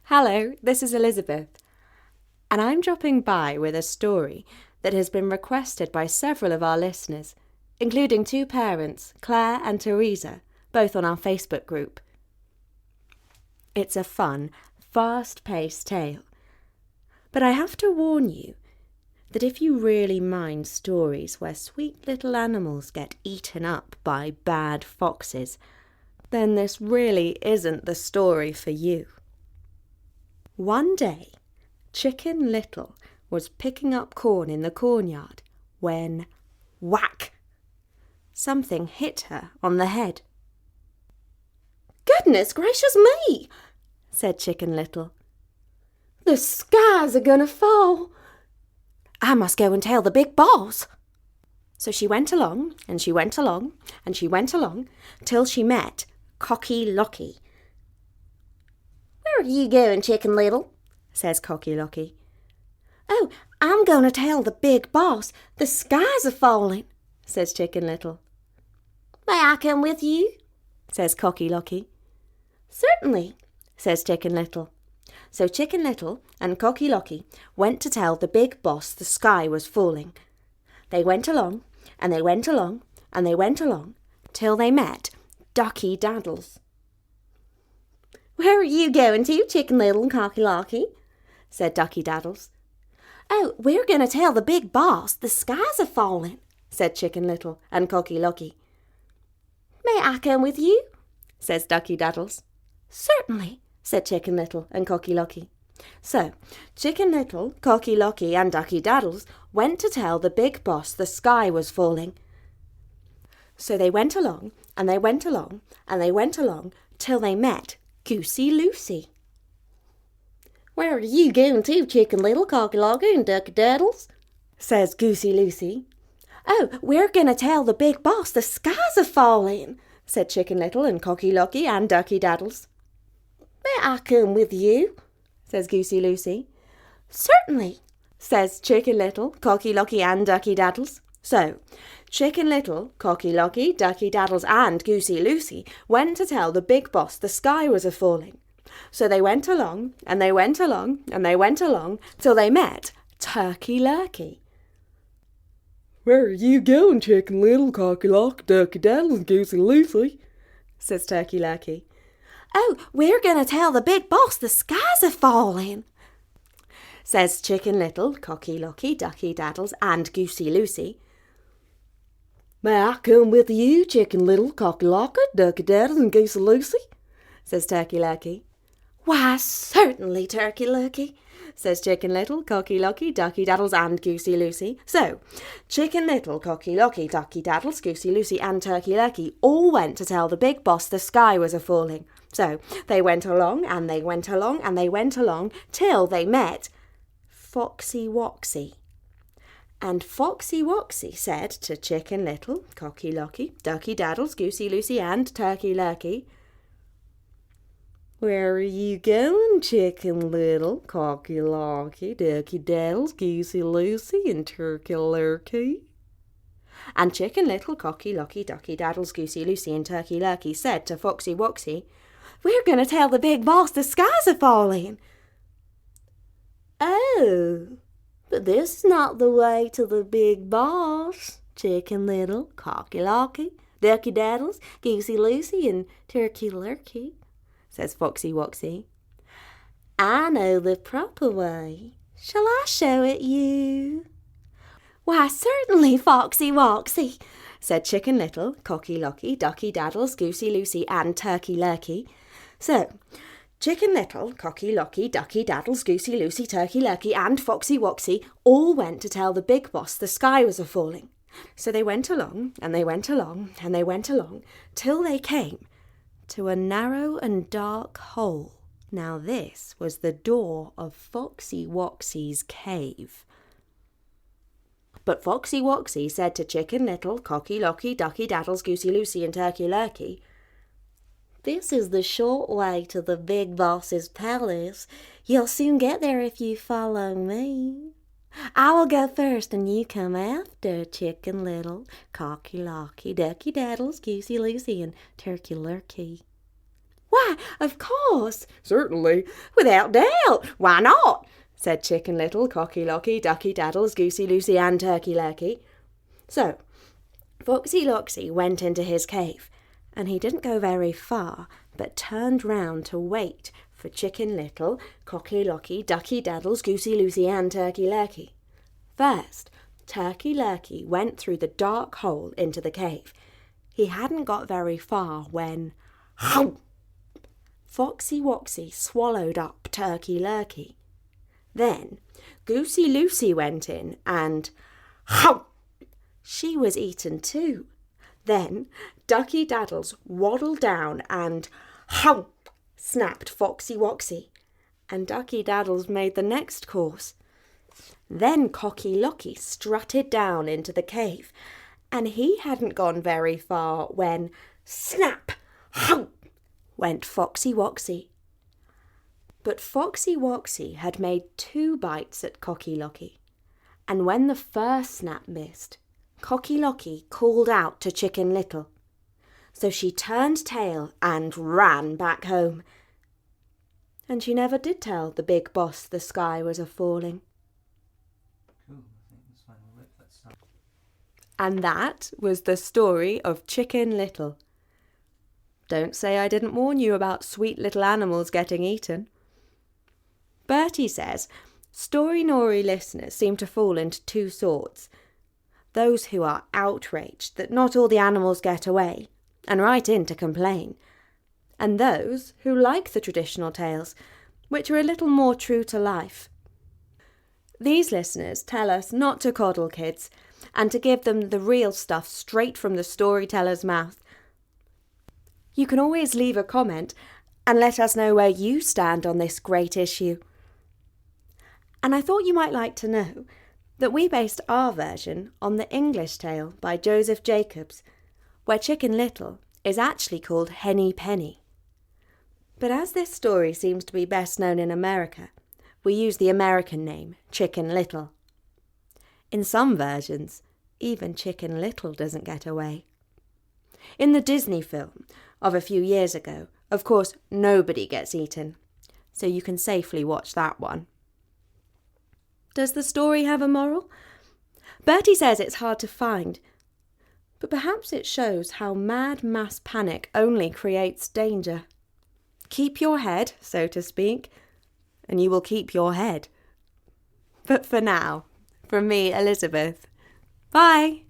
Hello, this is Elizabeth, and I'm dropping by with a story that has been requested by several of our listeners, including two parents, Claire and Teresa, both on our Facebook group. It's a fun, fast-paced tale, but I have to warn you that if you really mind stories where sweet little animals get eaten up by bad foxes, then this really isn't the story for you. One day, Chicken Little was picking up corn in the cornyard when, whack! Something hit her on the head. "Goodness gracious me!" said Chicken Little. "The skies are gonna fall. I must go and tell the big boss." So she went along, and she went along, and she went along, till she met Cocky-locky. "Where are you going, Chicken Little?" says Cocky-locky. "Oh, I'm going to tell the big boss the skies are falling," says Chicken Little. "May I come with you?" says Cocky-locky. "Certainly," says Chicken Little. So Chicken Little and Cocky-locky went to tell the big boss the sky was falling. They went along, and they went along, and they went along, till they met Ducky-daddles. "Where are you going to, Chicken Little and Cocky-locky?" said Ducky-daddles. "Oh, we're going to tell the big boss the skies are falling," said Chicken Little and Cocky-locky. "May I come with you?" says Ducky-daddles. "Certainly," said Chicken Little and Cocky-locky. So Chicken Little, Cocky-locky and Ducky-daddles went to tell the big boss the sky was falling. So they went along, and they went along, and they went along, till they met Goosey-Loosey. "Where are you going to, Chicken Little, Cocky-locky and Ducky-daddles?" says Goosey-Loosey. "Oh, we're going to tell the big boss the skies are falling," said Chicken Little and Cocky-locky and Ducky-daddles. "May I come with you?" says Goosey-Loosey. "Certainly," says Chicken Little, Cocky-locky and Ducky-daddles. So Chicken Little, Cocky-locky, Ducky-daddles and Goosey-Loosey went to tell the big boss the sky was a-falling. So they went along, and they went along, and they went along, till they met Turkey-lurkey. "Where are you going, Chicken Little, Cocky-locky, Ducky-daddles and Goosey-Loosey?" says Turkey-lurkey. "Oh, we're going to tell the big boss the skies are falling," says Chicken Little, Cocky-locky, Ducky-daddles and Goosey-Loosey. "May I come with you, Chicken Little, Cocky-locky, Ducky-daddles and Goosey-Loosey?" says Turkey-lurkey. "Why, certainly, Turkey-lurkey," says Chicken Little, Cocky-locky, Ducky-daddles and Goosey-Loosey. So Chicken Little, Cocky-locky, Ducky-daddles, Goosey-Loosey and Turkey-lurkey all went to tell the big boss the sky was a-falling. So they went along, and they went along, and they went along, till they met Foxy-Woxy. And Foxy-Woxy said to Chicken Little, Cocky-locky, Ducky-daddles, Goosey-Loosey and Turkey-lurkey, "Where are you going, Chicken Little, Cocky-locky, Ducky-daddles, Goosey-Loosey and Turkey-lurkey?" And Chicken Little, Cocky-locky, Ducky-daddles, Goosey-Loosey and Turkey-lurkey said to Foxy-Woxy, "We're going to tell the big boss the skies are falling." "Oh, but this is not the way to the big boss, Chicken Little, Cocky-locky, Ducky-daddles, Goosey-Loosey and Turkey-lurkey," says Foxy-Woxy. "I know the proper way. Shall I show it you?" "Why, certainly, Foxy-Woxy," said Chicken Little, Cocky-locky, Ducky-daddles, Goosey-Loosey and Turkey-lurkey. So Chicken Little, Cocky-locky, Ducky-daddles, Goosey-Loosey, Turkey-lurkey and Foxy-Woxy all went to tell the big boss the sky was a-falling. So they went along, and they went along, and they went along, till they came to a narrow and dark hole. Now this was the door of Foxy-Woxy's cave. But Foxy-Woxy said to Chicken Little, Cocky-locky, Ducky-daddles, Goosey-Loosey and Turkey-lurkey, "This is the short way to the big boss's palace. You'll soon get there if you follow me. I will go first and you come after, Chicken Little, Cocky-locky, Ducky-daddles, Goosey-Loosey and Turkey-lurkey." Why, of course. Certainly. Without doubt. Why not? Said Chicken Little, Cocky-locky, Ducky-daddles, Goosey, Loosey and Turkey-lurkey. So, Foxy-Woxy went into his cave, and he didn't go very far, but turned round to wait for Chicken Little, Cocky-locky, Ducky-daddles, Goosey, Loosey and Turkey-lurkey. First, Turkey-lurkey went through the dark hole into the cave. He hadn't got very far when... Foxy-Woxy swallowed up Turkey-lurkey. Then Goosey Loosey went in and she was eaten too. Then Ducky-daddles waddled down and snapped Foxy-Woxy, and Ducky-daddles made the next course. Then Cocky-locky strutted down into the cave, and he hadn't gone very far when snap went Foxy-Woxy. But Foxy-Woxy had made 2 bites at Cocky-locky, and when the first snap missed, Cocky-locky called out to Chicken Little. So she turned tail and ran back home. And she never did tell the big boss the sky was a-falling. And that was the story of Chicken Little. Don't say I didn't warn you about sweet little animals getting eaten. Bertie says Story-Nory listeners seem to fall into 2 sorts. Those who are outraged that not all the animals get away and write in to complain, and those who like the traditional tales, which are a little more true to life. These listeners tell us not to coddle kids and to give them the real stuff straight from the storyteller's mouth. You can always leave a comment and let us know where you stand on this great issue. And I thought you might like to know that we based our version on the English tale by Joseph Jacobs, where Chicken Little is actually called Henny-Penny. But as this story seems to be best known in America, we use the American name, Chicken Little. In some versions, even Chicken Little doesn't get away. In the Disney film of a few years ago, of course, nobody gets eaten, so you can safely watch that one. Does the story have a moral? Bertie says it's hard to find, but perhaps it shows how mad mass panic only creates danger. Keep your head, so to speak, and you will keep your head. But for now, from me, Elizabeth, bye!